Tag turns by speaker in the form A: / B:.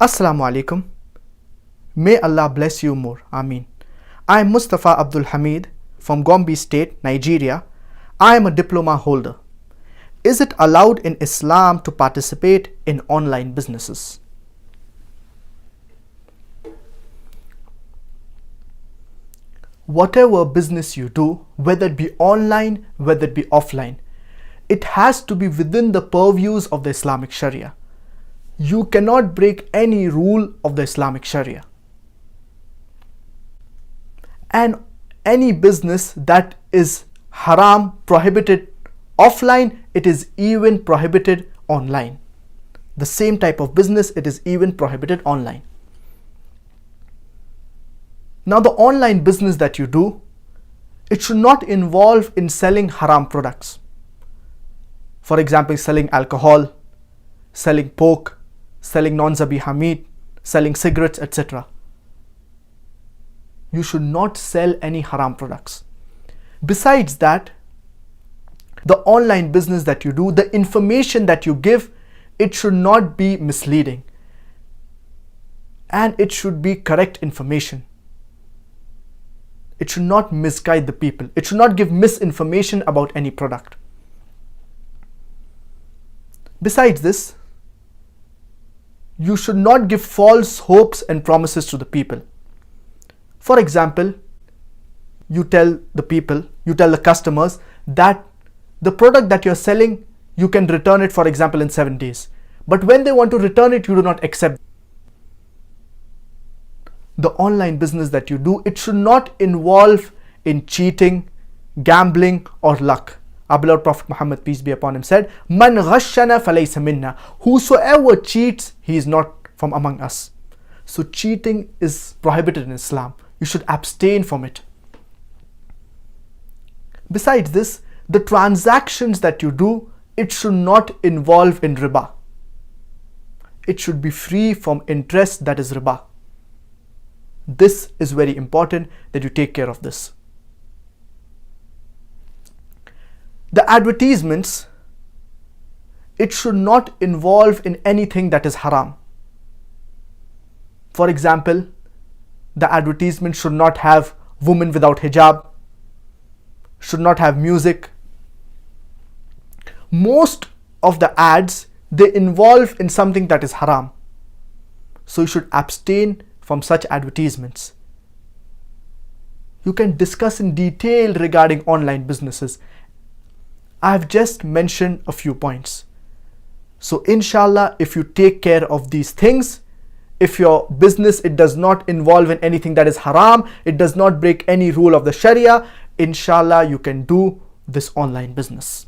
A: Assalamu alaikum. May Allah bless you more. Ameen. I am Mustafa Abdul Hamid from Gombe State, Nigeria. I am a diploma holder. Is it allowed in Islam to participate in online businesses? Whatever business you do, whether it be online, whether it be offline, it has to be within the purviews of the Islamic Sharia. You cannot break any rule of the Islamic Sharia. And any business that is haram, prohibited offline, it is even prohibited online. The same type of business, it is even prohibited online. Now the online business that you do, it should not involve in selling haram products. For example, selling alcohol, selling pork, selling non-zabiha meat, selling cigarettes, etc. You should not sell any haram products. Besides that, the online business that you do, the information that you give, it should not be misleading. And it should be correct information. It should not misguide the people. It should not give misinformation about any product. Besides this, you should not give false hopes and promises to the people. For example, you tell the customers that the product that you're selling, you can return it, for example, in 7 days. But when they want to return it, you do not accept. The online business that you do, it should not involve in cheating, gambling, or luck. Our beloved Prophet Mohammed, peace be upon him, said, "Man ghashana falaysa minna." Whosoever cheats, he is not from among us. So cheating is prohibited in Islam. You should abstain from it. Besides this, the transactions that you do, it should not involve in riba. It should be free from interest, that is riba. This is very important that you take care of this. The advertisements, it should not involve in anything that is haram. For example, the advertisement should not have women without hijab, should not have music. Most of the ads, they involve in something that is haram. So you should abstain from such advertisements. You can discuss in detail regarding online businesses. I have just mentioned a few points. So inshallah, if you take care of these things, if your business, it does not involve in anything that is haram, it does not break any rule of the Sharia, inshallah you can do this online business.